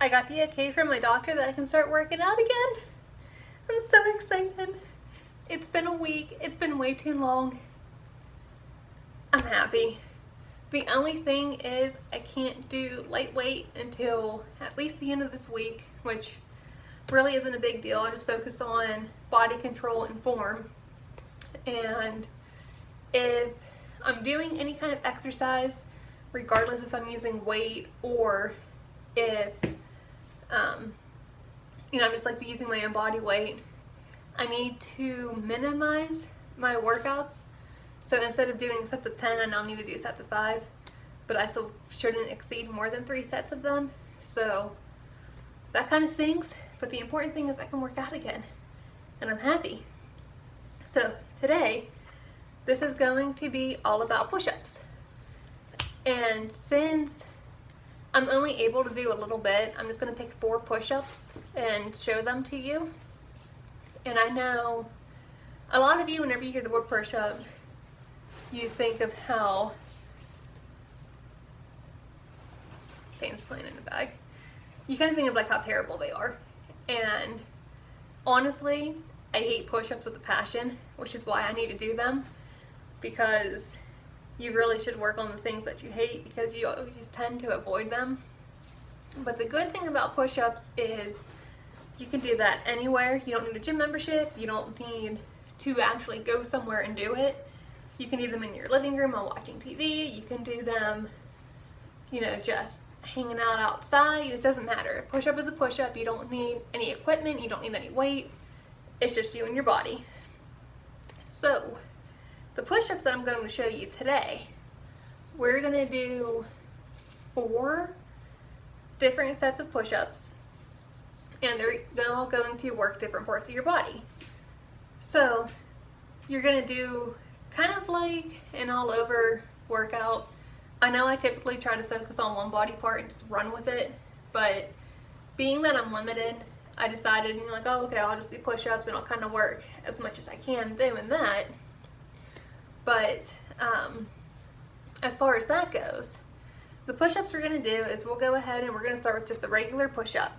I got the okay from my doctor that I can start working out again. I'm so excited. It's been a week. It's been way too long. I'm happy. The only thing is I can't do lightweight until at least the end of this week, which really isn't a big deal. I just focus on body control and form. And if I'm doing any kind of exercise, regardless if I'm using weight or if I'm just like using my own body weight, I need to minimize my workouts. So instead of doing sets of 10, I now need to do sets of 5, but I still shouldn't exceed more than 3 sets of them. So that kind of stinks, but the important thing is I can work out again, and I'm happy. So today, this is going to be all about push-ups. And since I'm only able to do a little bit, I'm just going to pick 4 push-ups and show them to you. And I know a lot of you, whenever you hear the word push-up, you think of how Pain's playing in the bag. You kind of think of like how terrible they are. And honestly, I hate push-ups with a passion, which is why I need to do them, because you really should work on the things that you hate because you always tend to avoid them. But the good thing about push-ups is you can do that anywhere. You don't need a gym membership. You don't need to actually go somewhere and do it. You can do them in your living room while watching TV. You can do them, just hanging out outside. It doesn't matter. A push-up is a push-up. You don't need any equipment. You don't need any weight. It's just you and your body. So the push-ups that I'm going to show you today, we're going to do 4 different sets of push-ups, and they're all going to work different parts of your body. So you're going to do kind of like an all-over workout. I know I typically try to focus on one body part and just run with it, but being that I'm limited, I decided, I'll just do push-ups and I'll kind of work as much as I can doing that. But as far as that goes, the push-ups we're going to do is we'll go ahead and we're going to start with just the regular push-up.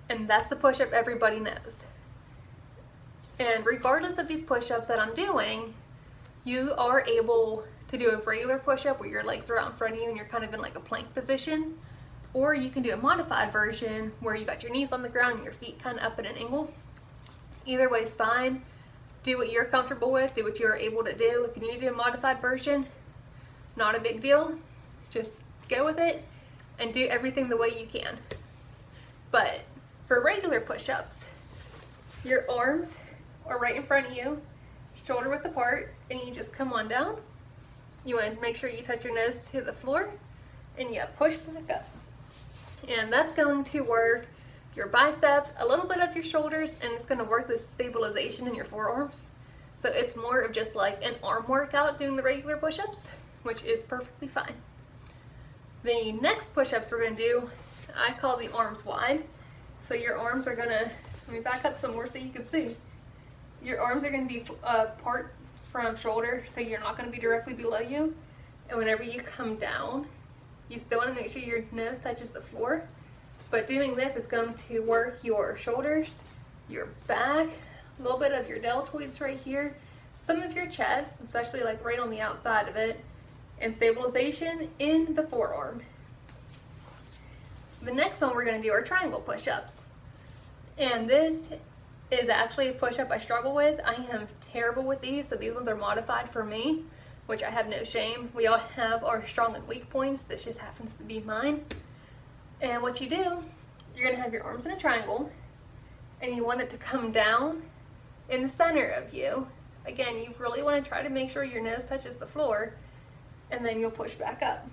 And that's the push-up everybody knows. And regardless of these push-ups that I'm doing, you are able to do a regular push-up where your legs are out in front of you and you're kind of in like a plank position. Or you can do a modified version where you got your knees on the ground and your feet kind of up at an angle. Either way is fine. Do what you're comfortable with. Do what you're able to do. If you need to do a modified version, not a big deal. Just go with it and do everything the way you can. But for regular push-ups, your arms are right in front of you, shoulder width apart, and you just come on down. You want to make sure you touch your nose to the floor, and you push back up. And that's going to work your biceps, a little bit of your shoulders, and it's going to work the stabilization in your forearms. So it's more of just like an arm workout doing the regular push-ups, which is perfectly fine. The next push-ups we're going to do, I call the arms wide. So your arms are going to, let me back up some more so you can see. Your arms are going to be apart from shoulder, so you're not going to be directly below you. And whenever you come down, you still want to make sure your nose touches the floor. But doing this is going to work your shoulders, your back, a little bit of your deltoids right here, some of your chest, especially like right on the outside of it, and stabilization in the forearm. The next one we're going to do are triangle push-ups. And this is actually a push-up I struggle with. I am terrible with these, so these ones are modified for me, which I have no shame. We all have our strong and weak points. This just happens to be mine. And what you do, you're going to have your arms in a triangle, and you want it to come down in the center of you. Again, you really want to try to make sure your nose touches the floor, and then you'll push back up.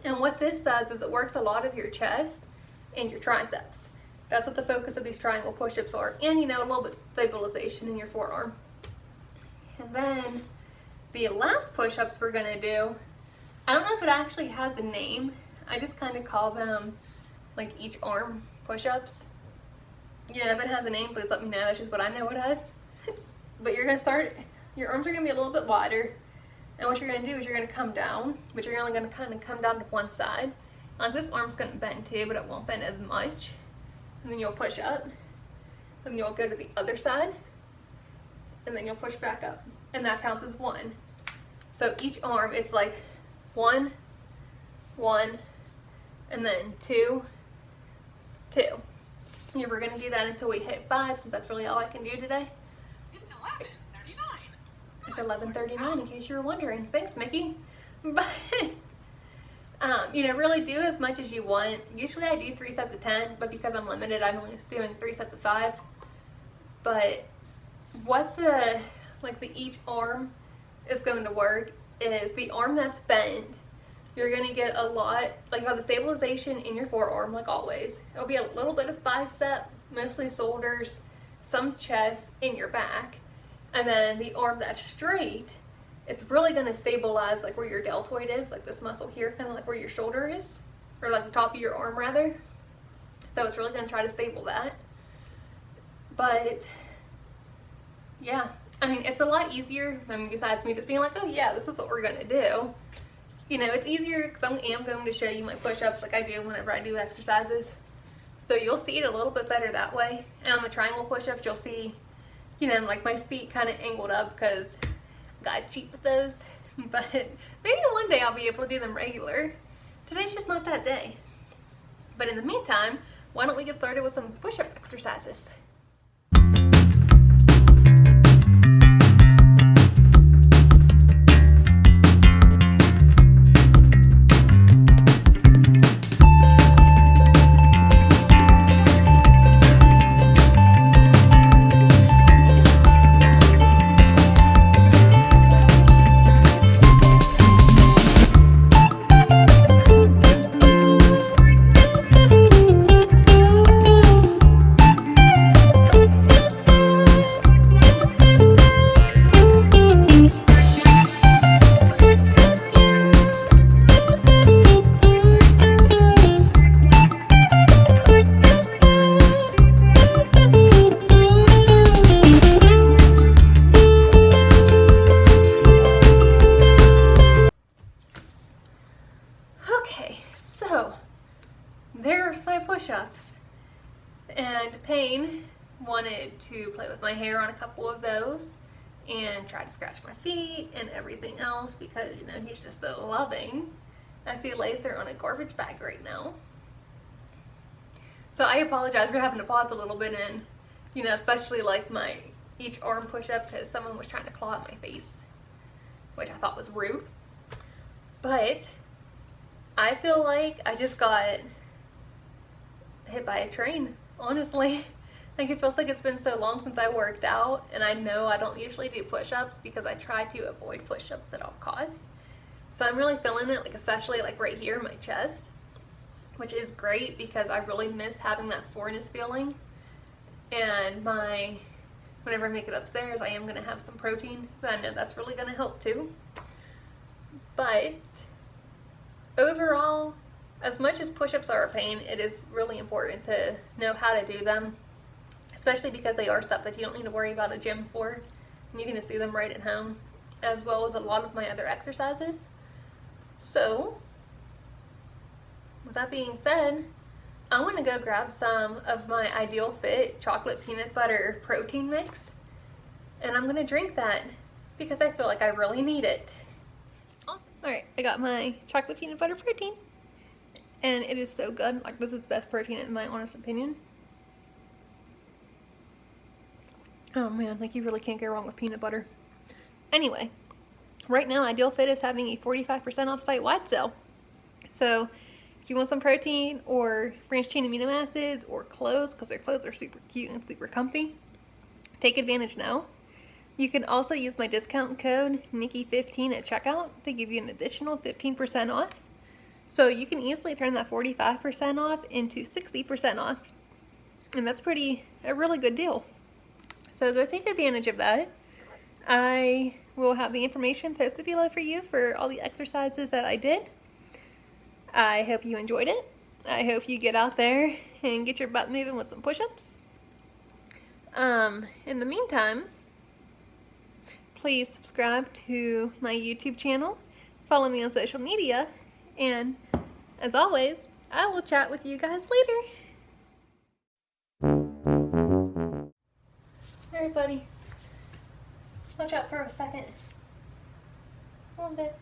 And what this does is it works a lot of your chest and your triceps. That's what the focus of these triangle push-ups are. And a little bit stabilization in your forearm. And then the last push-ups we're going to do, I don't know if it actually has a name. I just kind of call them like each arm push-ups. If it has a name, please let me know. That's just what I know it as. But you're going to start, your arms are going to be a little bit wider. And what you're going to do is you're going to come down, but you're only going to kind of come down to one side. Like this arm's gonna bend too, but it won't bend as much. And then you'll push up, and you'll go to the other side, and then you'll push back up. And that counts as 1. So each arm, it's like 1, 1, and then 2, 2. Yeah, we're gonna do that until we hit 5, since that's really all I can do today. It's 11:39. It's 11:39, in case you were wondering. Thanks, Mickey. But you know, really do as much as you want. Usually I do 3 sets of 10, but because I'm limited, I'm only doing 3 sets of 5. But what the each arm is going to work is the arm that's bent. You're going to get a lot, like about the stabilization in your forearm, like always. It'll be a little bit of bicep, mostly shoulders, some chest, in your back. And then the arm that's straight, it's really going to stabilize like where your deltoid is, like this muscle here, kind of like where your shoulder is, or like the top of your arm rather. So it's really going to try to stable that. But yeah, I mean, it's a lot easier, I mean, besides me just being like, oh yeah, this is what we're going to do. You know, it's easier because I am going to show you my push-ups like I do whenever I do exercises. So you'll see it a little bit better that way. And on the triangle push-ups, you'll see, you know, like my feet kind of angled up because I gotta cheat with those. But maybe one day I'll be able to do them regular. Today's just not that day. But in the meantime, why don't we get started with some push-up exercises? There's my push-ups. And Payne wanted to play with my hair on a couple of those and try to scratch my feet and everything else because, you know, he's just so loving. As he lays there on a garbage bag right now. So I apologize for having to pause a little bit and, you know, especially like my each arm push-up because someone was trying to claw at my face, which I thought was rude. But I feel like I just got hit by a train, honestly. Like it feels like it's been so long since I worked out, and I know I don't usually do push-ups because I try to avoid push-ups at all costs. So I'm really feeling it, like especially like right here in my chest, which is great because I really miss having that soreness feeling. And whenever I make it upstairs, I am going to have some protein, so I know that's really going to help too. But overall, as much as push-ups are a pain, it is really important to know how to do them, especially because they are stuff that you don't need to worry about a gym for, and you can just do them right at home, as well as a lot of my other exercises. So, with that being said, I want to go grab some of my Ideal Fit chocolate peanut butter protein mix, and I'm going to drink that because I feel like I really need it. Alright, I got my chocolate peanut butter protein, and it is so good. Like, this is the best protein in my honest opinion. Oh man, like you really can't go wrong with peanut butter. Anyway, right now Ideal Fit is having a 45% off site-wide sale. So if you want some protein or branched chain amino acids or clothes, because their clothes are super cute and super comfy, take advantage now. You can also use my discount code Nikki15 at checkout to give you an additional 15% off. So you can easily turn that 45% off into 60% off. And that's a really good deal. So go take advantage of that. I will have the information posted below for you for all the exercises that I did. I hope you enjoyed it. I hope you get out there and get your butt moving with some push-ups. In the meantime, please subscribe to my YouTube channel, follow me on social media, and as always, I will chat with you guys later. Alright, buddy. Watch out for a second. One bit.